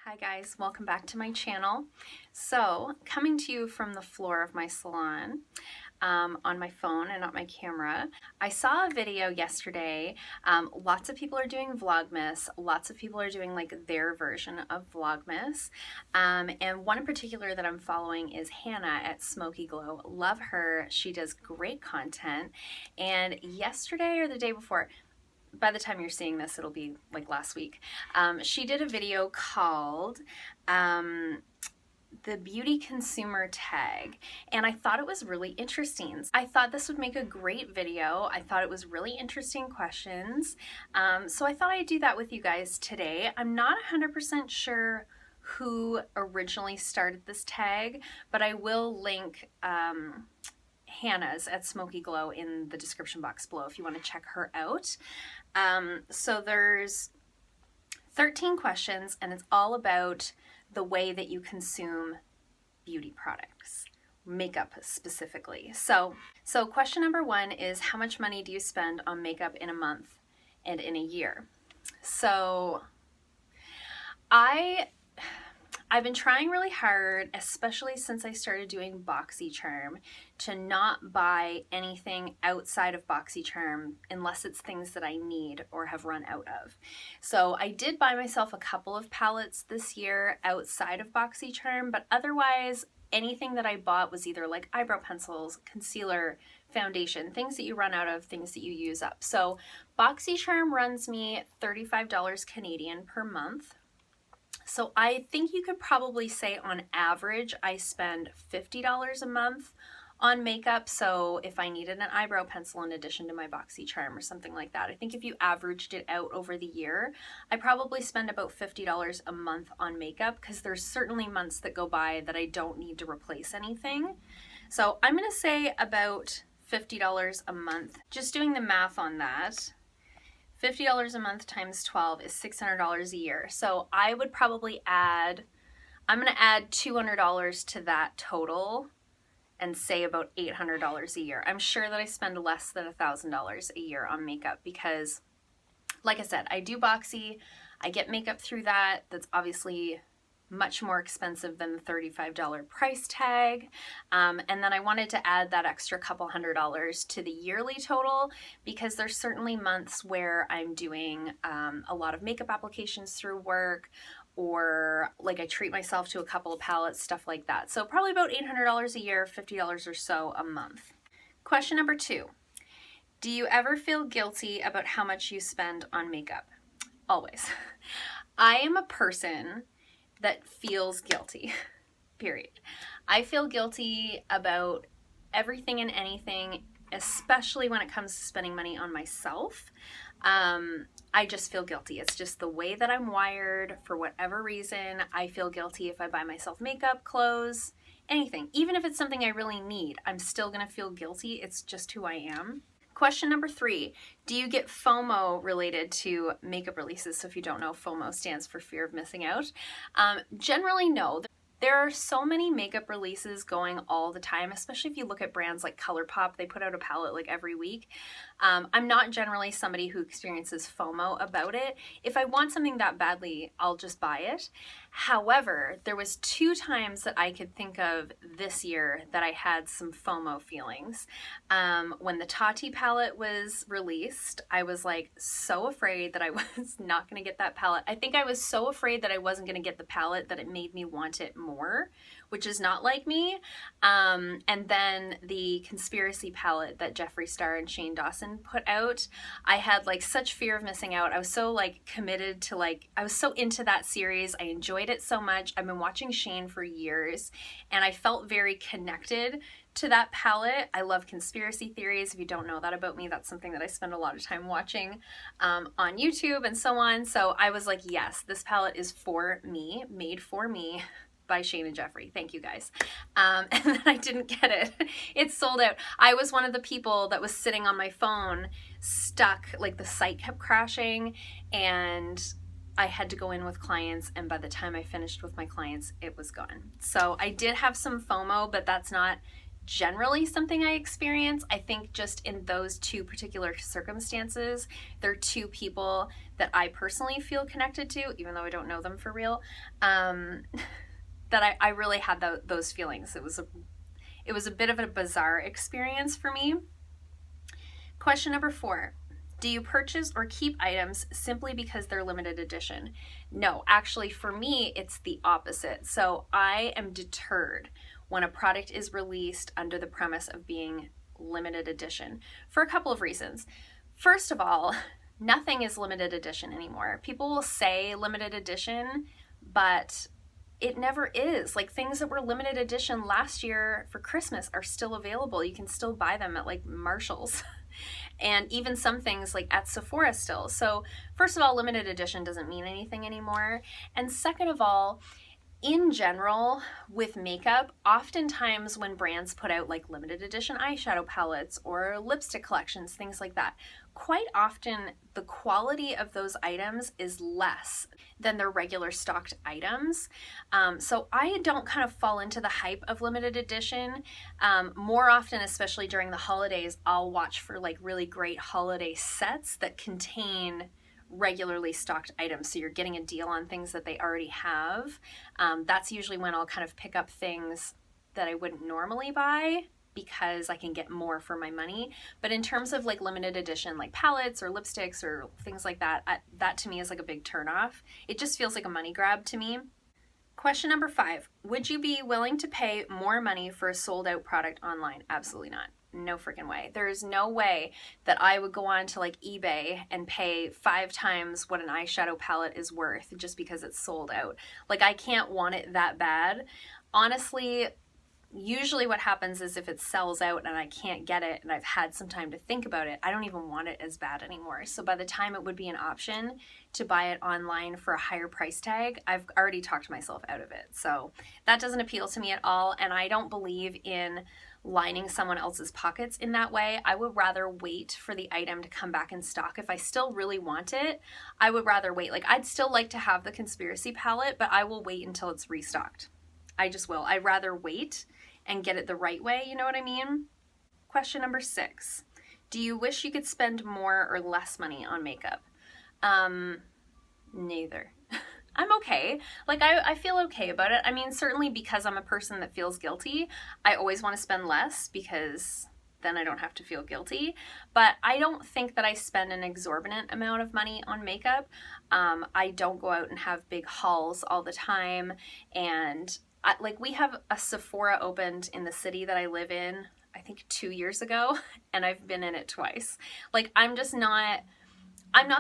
Hi guys, welcome back to my channel. So, coming to you from the floor of my salon on my phone and not my camera, I saw a video yesterday. Lots of people are doing Vlogmas, lots of people are doing like their version of Vlogmas, and one in particular that I'm following is Hannah at Smokey Glow. Love her, she does great content, and yesterday or the day before, by the time you're seeing this, it'll be like last week. She did a video called the Beauty Consumer Tag, and I thought it was really interesting. I thought this would make a great video. I thought it was really interesting questions. So I thought I'd do that with you guys today. I'm not 100% sure who originally started this tag, but I will link Hannah's at Smokey Glow in the description box below if you want to check her out. So there's 13 questions, and it's all about the way that you consume beauty products, makeup specifically. So question number 1 is, how much money do you spend on makeup in a month and in a year? So I've been trying really hard, especially since I started doing BoxyCharm, to not buy anything outside of BoxyCharm unless it's things that I need or have run out of. So I did buy myself a couple of palettes this year outside of BoxyCharm, but otherwise anything that I bought was either like eyebrow pencils, concealer, foundation, things that you run out of, things that you use up. So BoxyCharm runs me $35 Canadian per month. So I think you could probably say on average I spend $50 a month on makeup. So if I needed an eyebrow pencil in addition to my BoxyCharm or something like that, I think if you averaged it out over the year, I probably spend about $50 a month on makeup, because there's certainly months that go by that I don't need to replace anything. So I'm going to say about $50 a month. Just doing the math on that, $50 a month times 12 is $600 a year. So I would probably I'm going to add $200 to that total and say about $800 a year. I'm sure that I spend less than $1,000 a year on makeup because, like I said, I do Boxy. I get makeup through that. That's obviously much more expensive than the $35 price tag. And then I wanted to add that extra couple $100 to the yearly total, because there's certainly months where I'm doing a lot of makeup applications through work, or like I treat myself to a couple of palettes, stuff like that. So probably about $800 a year, $50 or so a month. Question number 2. Do you ever feel guilty about how much you spend on makeup? Always. I am a person that feels guilty, period. I feel guilty about everything and anything, especially when it comes to spending money on myself. I just feel guilty. It's just the way that I'm wired. For whatever reason, I feel guilty if I buy myself makeup, clothes, anything. Even if it's something I really need, I'm still gonna feel guilty. It's just who I am. Question number 3, do you get FOMO related to makeup releases? So if you don't know, FOMO stands for fear of missing out. Generally, no. There are so many makeup releases going all the time, especially if you look at brands like ColourPop. They put out a palette like every week. I'm not generally somebody who experiences FOMO about it. If I want something that badly, I'll just buy it. However, there was 2 times that I could think of this year that I had some FOMO feelings. When the Tati palette was released, I was like so afraid that I was not going to get that palette. I think I was so afraid that I wasn't going to get the palette that it made me want it more, which is not like me. And then the Conspiracy palette that Jeffree Star and Shane Dawson put out, I had like such fear of missing out. I was so like committed to I was so into that series. I enjoyed it so much. I've been watching Shane for years, and I felt very connected to that palette. I love conspiracy theories. If you don't know that about me, that's something that I spend a lot of time watching on YouTube and so on. So I was like, yes, this palette is for me, made for me, by Shane and Jeffree. Thank you guys. And then I didn't get it. It sold out. I was one of the people that was sitting on my phone stuck, like the site kept crashing, and I had to go in with clients, and by the time I finished with my clients, it was gone. So I did have some FOMO, but that's not generally something I experience. I think just in those two particular circumstances, they're two people that I personally feel connected to, even though I don't know them for real, that I really had those feelings. It was a bit of a bizarre experience for me. Question number 4. Do you purchase or keep items simply because they're limited edition? No, actually for me, it's the opposite. So I am deterred when a product is released under the premise of being limited edition for a couple of reasons. First of all, nothing is limited edition anymore. People will say limited edition, but it never is. Like, things that were limited edition last year for Christmas are still available. You can still buy them at like Marshall's and even some things like at Sephora still. So first of all, limited edition doesn't mean anything anymore. And second of all, in general, with makeup, oftentimes when brands put out like limited edition eyeshadow palettes or lipstick collections, things like that, quite often the quality of those items is less than their regular stocked items. So I don't kind of fall into the hype of limited edition. More often, especially during the holidays, I'll watch for like really great holiday sets that contain regularly stocked items, so you're getting a deal on things that they already have. That's usually when I'll kind of pick up things that I wouldn't normally buy because I can get more for my money. But in terms of like limited edition, like palettes or lipsticks or things like that, that to me is like a big turnoff. It just feels like a money grab to me. Question number 5, would you be willing to pay more money for a sold out product online? Absolutely not. No freaking way. There is no way that I would go on to like eBay and pay 5 times what an eyeshadow palette is worth just because it's sold out. Like, I can't want it that bad. Honestly, usually what happens is if it sells out and I can't get it and I've had some time to think about it, I don't even want it as bad anymore. So by the time it would be an option to buy it online for a higher price tag, I've already talked myself out of it. So that doesn't appeal to me at all. And I don't believe in lining someone else's pockets in that way. I would rather wait for the item to come back in stock. If I still really want it, I would rather wait. Like, I'd still like to have the Conspiracy palette, but I will wait until it's restocked. I just will. I'd rather wait and get it the right way, you know what I mean? Question number 6. Do you wish you could spend more or less money on makeup? Neither. I'm okay. Like, I feel okay about it. I mean, certainly because I'm a person that feels guilty, I always want to spend less because then I don't have to feel guilty. But I don't think that I spend an exorbitant amount of money on makeup. I don't go out and have big hauls all the time. And we have a Sephora opened in the city that I live in, I think 2 years ago, and I've been in it twice. Like, I'm not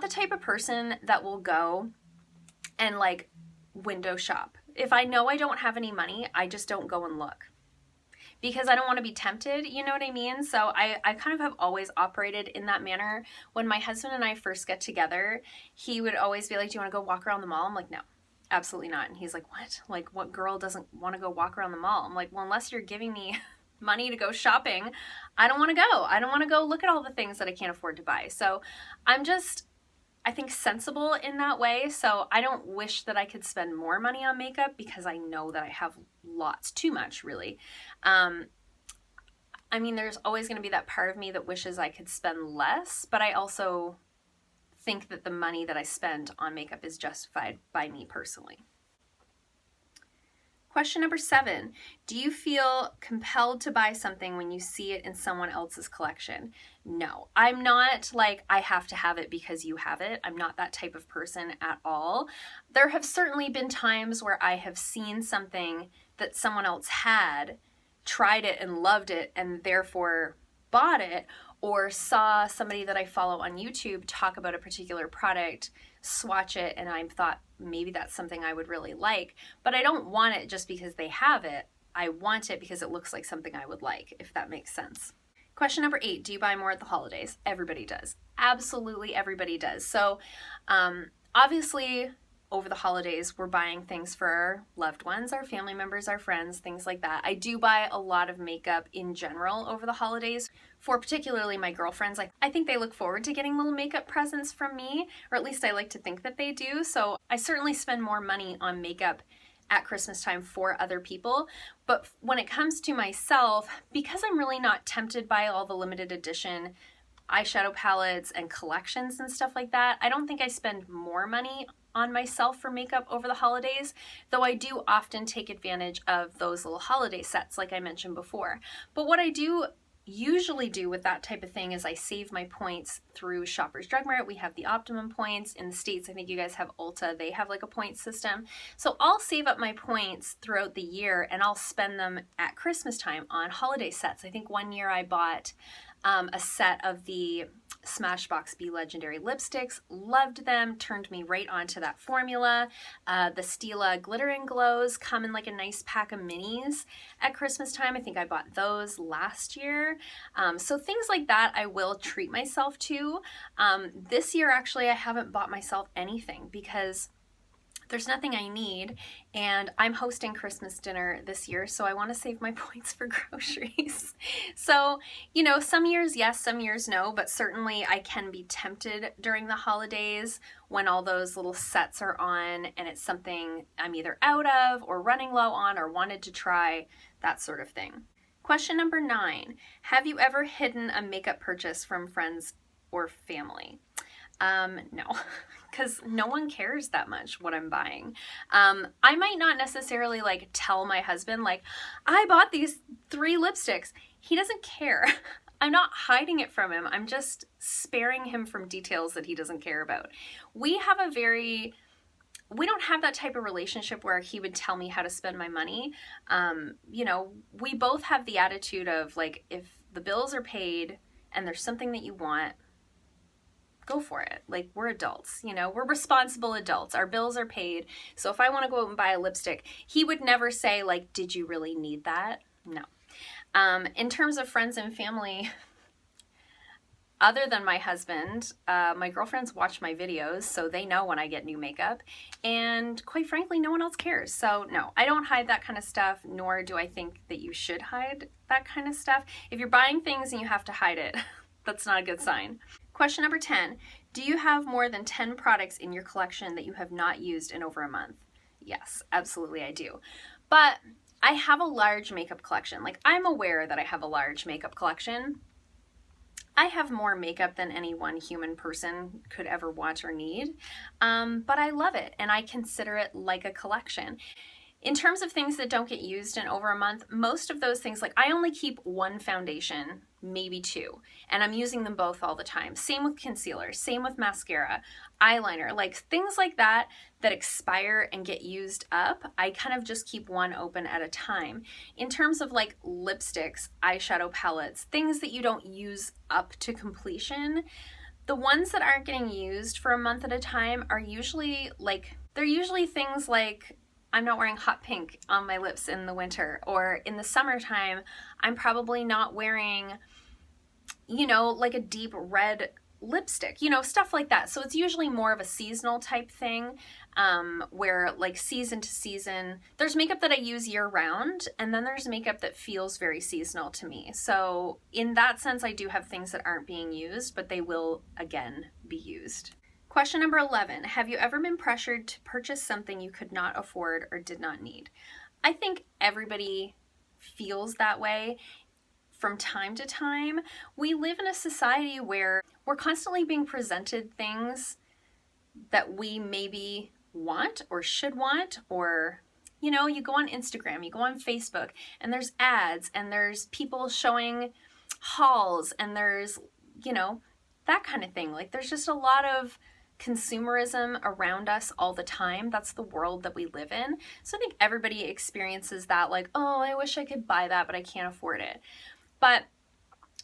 the type of person that will go and like window shop. If I know I don't have any money, I just don't go and look because I don't want to be tempted, you know what I mean? So I kind of have always operated in that manner. When my husband and I first get together, he would always be like, do you want to go walk around the mall? I'm like, no, absolutely not. And he's like, what? Like, what girl doesn't want to go walk around the mall? I'm like, well, unless you're giving me money to go shopping, I don't want to go. I don't want to go look at all the things that I can't afford to buy. So I'm just, I think, sensible in that way. So I don't wish that I could spend more money on makeup because I know that I have lots, too much really. I mean, there's always going to be that part of me that wishes I could spend less, but I also think that the money that I spend on makeup is justified by me personally. Question number 7, do you feel compelled to buy something when you see it in someone else's collection? No, I'm not like, I have to have it because you have it. I'm not that type of person at all. There have certainly been times where I have seen something that someone else had, tried it and loved it, and therefore bought it, or saw somebody that I follow on YouTube talk about a particular product, swatch it, and I thought maybe that's something I would really like, but I don't want it just because they have it. I want it because it looks like something I would like, if that makes sense. Question number 8, do you buy more at the holidays? Everybody does. Absolutely everybody does. So obviously over the holidays, we're buying things for our loved ones, our family members, our friends, things like that. I do buy a lot of makeup in general over the holidays for particularly my girlfriends. I think they look forward to getting little makeup presents from me, or at least I like to think that they do. So I certainly spend more money on makeup at Christmas time for other people. But when it comes to myself, because I'm really not tempted by all the limited edition eyeshadow palettes and collections and stuff like that, I don't think I spend more money on myself for makeup over the holidays, though I do often take advantage of those little holiday sets like I mentioned before. But what I do usually do with that type of thing is I save my points through Shoppers Drug Mart. We have the Optimum points. In the States, I think you guys have Ulta. They have like a point system. So I'll save up my points throughout the year and I'll spend them at Christmas time on holiday sets. I think one year I bought a set of the Smashbox Be Legendary lipsticks, loved them, turned me right onto that formula. The Stila Glitter and Glows come in like a nice pack of minis at Christmas time. I think I bought those last year. So things like that I will treat myself to. This year actually I haven't bought myself anything because there's nothing I need, and I'm hosting Christmas dinner this year, so I want to save my points for groceries. So, you know, some years yes, some years no, but certainly I can be tempted during the holidays when all those little sets are on and it's something I'm either out of or running low on or wanted to try, that sort of thing. Question number 9, have you ever hidden a makeup purchase from friends or family? No, because no one cares that much what I'm buying. I might not necessarily like tell my husband, like, I bought these 3 lipsticks. He doesn't care. I'm not hiding it from him. I'm just sparing him from details that he doesn't care about. We don't have that type of relationship where he would tell me how to spend my money. You know, we both have the attitude of like, if the bills are paid and there's something that you want, go for it. Like, we're adults, you know, we're responsible adults. Our bills are paid. So if I want to go out and buy a lipstick, he would never say like, did you really need that? No. In terms of friends and family, other than my husband, my girlfriends watch my videos, so they know when I get new makeup. And quite frankly, no one else cares. So no, I don't hide that kind of stuff, nor do I think that you should hide that kind of stuff. If you're buying things and you have to hide it, that's not a good sign. Question number 10, do you have more than 10 products in your collection that you have not used in over a month? Yes, absolutely I do. But I have a large makeup collection. Like, I'm aware that I have a large makeup collection. I have more makeup than any one human person could ever want or need, but I love it and I consider it like a collection. In terms of things that don't get used in over a month, most of those things, like I only keep 1 foundation, maybe 2, and I'm using them both all the time. Same with concealer, same with mascara, eyeliner, like things like that that expire and get used up. I kind of just keep 1 open at a time. In terms of like lipsticks, eyeshadow palettes, things that you don't use up to completion, the ones that aren't getting used for a month at a time are usually like, they're usually things like, I'm not wearing hot pink on my lips in the winter, or in the summertime, I'm probably not wearing, you know, like a deep red lipstick, you know, stuff like that. So it's usually more of a seasonal type thing, where like season to season, there's makeup that I use year round, and then there's makeup that feels very seasonal to me. So in that sense, I do have things that aren't being used, but they will again be used. Question number 11, have you ever been pressured to purchase something you could not afford or did not need? I think everybody feels that way from time to time. We live in a society where we're constantly being presented things that we maybe want or should want, or, you know, you go on Instagram, you go on Facebook, and there's ads, and there's people showing hauls, and there's, you know, that kind of thing. Like, there's just a lot of consumerism around us all the time. That's the world that we live in. So I think everybody experiences that, like, oh, I wish I could buy that, but I can't afford it. But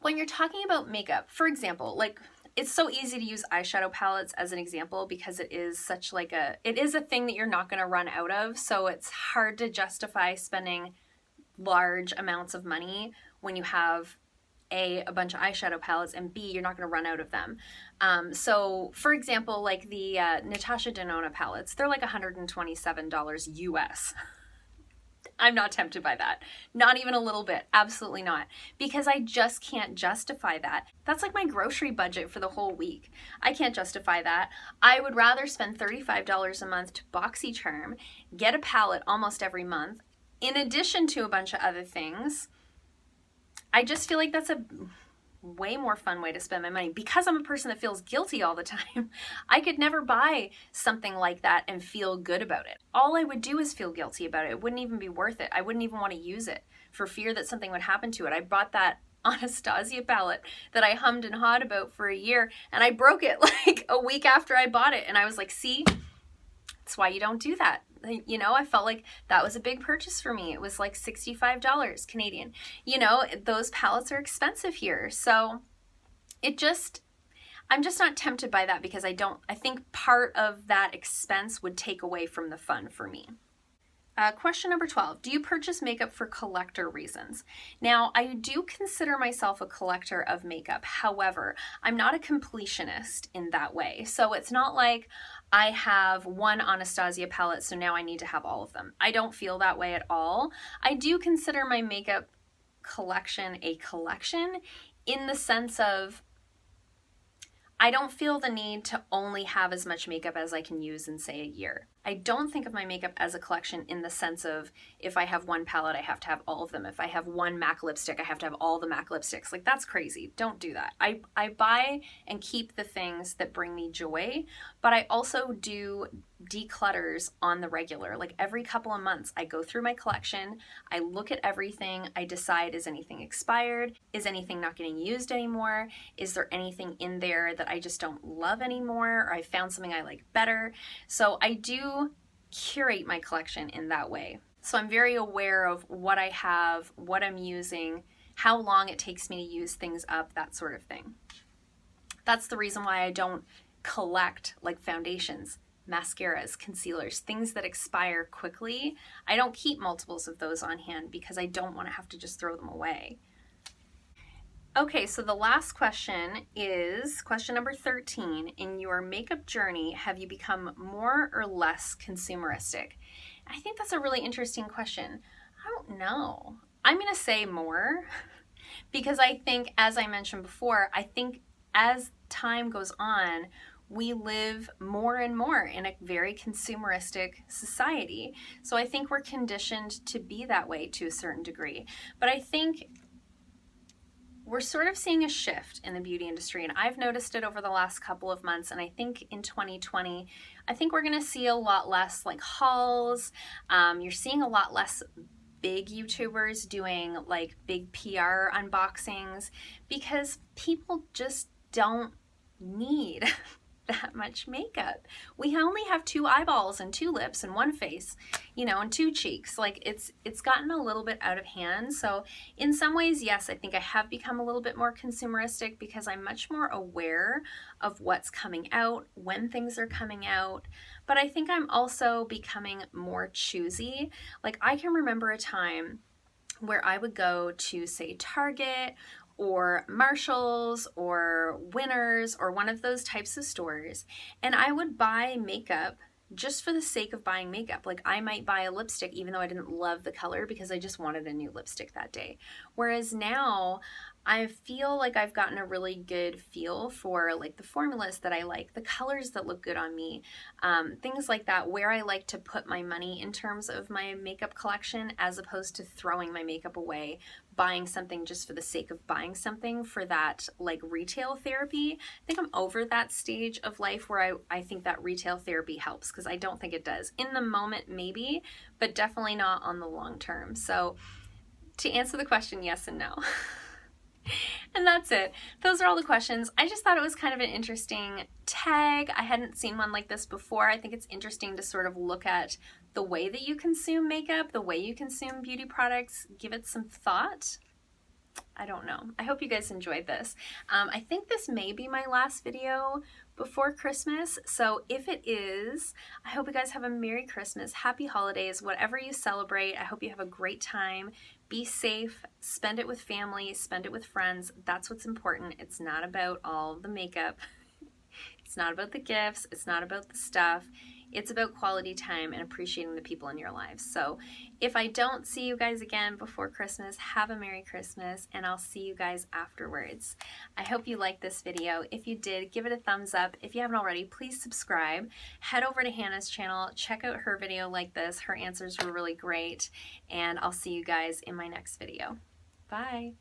when you're talking about makeup, for example, like, it's so easy to use eyeshadow palettes as an example because it is such like it is a thing that you're not going to run out of. So it's hard to justify spending large amounts of money when you have a bunch of eyeshadow palettes, and B, you're not going to run out of them. So for example, like the Natasha Denona palettes, they're like $127 US. I'm not tempted by that. Not even a little bit. Absolutely not. Because I just can't justify that. That's like my grocery budget for the whole week. I can't justify that. I would rather spend $35 a month to BoxyCharm, get a palette almost every month, in addition to a bunch of other things. I just feel like that's a way more fun way to spend my money. Because I'm a person that feels guilty all the time, I could never buy something like that and feel good about it. All I would do is feel guilty about it. It wouldn't even be worth it. I wouldn't even want to use it for fear that something would happen to it. I bought that Anastasia palette that I hummed and hawed about for a year, and I broke it like a week after I bought it, and I was like, see, that's why you don't do that. You know, I felt like that was a big purchase for me. It was like $65 Canadian. You know, those palettes are expensive here. So I'm just not tempted by that because I think part of that expense would take away from the fun for me. Question number 12, do you purchase makeup for collector reasons? Now, I do consider myself a collector of makeup. However, I'm not a completionist in that way. So it's not like I have one Anastasia palette, so now I need to have all of them. I don't feel that way at all. I do consider my makeup collection a collection in the sense of I don't feel the need to only have as much makeup as I can use in, say, a year. I don't think of my makeup as a collection in the sense of if I have one palette, I have to have all of them. If I have one MAC lipstick, I have to have all the MAC lipsticks. Like, that's crazy. Don't do that. I buy and keep the things that bring me joy, but I also do declutters on the regular. Like every couple of months, I go through my collection, I look at everything, I decide, is anything expired? Is anything not getting used anymore? Is there anything in there that I just don't love anymore? Or I found something I like better? So I do curate my collection in that way. So I'm very aware of what I have, what I'm using, how long it takes me to use things up, that sort of thing. That's the reason why I don't collect like foundations, mascaras, concealers, things that expire quickly. I don't keep multiples of those on hand because I don't want to have to just throw them away. Okay, so the last question is question number 13. In your makeup journey, have you become more or less consumeristic? I think that's a really interesting question. I don't know. I'm going to say more because I think, as I mentioned before, I think as time goes on, we live more and more in a very consumeristic society. So I think we're conditioned to be that way to a certain degree. But I think we're sort of seeing a shift in the beauty industry, and I've noticed it over the last couple of months, and I think in 2020, I think we're going to see a lot less like hauls. You're seeing a lot less big YouTubers doing like big PR unboxings because people just don't need that much makeup. We only have 2 eyeballs and 2 lips and 1 face, you know, and 2 cheeks. Like it's gotten a little bit out of hand. So in some ways, yes, I think I have become a little bit more consumeristic because I'm much more aware of what's coming out, when things are coming out. But I think I'm also becoming more choosy. Like I can remember a time where I would go to, say, Target or Marshall's or Winners or one of those types of stores, and I would buy makeup just for the sake of buying makeup. Like I might buy a lipstick even though I didn't love the color because I just wanted a new lipstick that day. Whereas now I feel like I've gotten a really good feel for like the formulas that I like, the colors that look good on me, things like that, where I like to put my money in terms of my makeup collection as opposed to throwing my makeup away, buying something just for the sake of buying something for that like retail therapy. I think I'm over that stage of life where I think that retail therapy helps because I don't think it does. In the moment, maybe, but definitely not on the long term. So to answer the question, yes and no. And that's it. Those are all the questions. I just thought it was kind of an interesting tag. I hadn't seen one like this before. I think it's interesting to sort of look at the way that you consume makeup, the way you consume beauty products, give it some thought. I don't know. I hope you guys enjoyed this. I think this may be my last video before Christmas. So if it is, I hope you guys have a Merry Christmas, Happy Holidays, whatever you celebrate. I hope you have a great time. Be safe, spend it with family, spend it with friends. That's what's important. It's not about all the makeup. It's not about the gifts. It's not about the stuff. It's about quality time and appreciating the people in your lives. So if I don't see you guys again before Christmas, have a Merry Christmas, and I'll see you guys afterwards. I hope you liked this video. If you did, give it a thumbs up. If you haven't already, please subscribe. Head over to Hannah's channel, check out her video like this. Her answers were really great, and I'll see you guys in my next video. Bye.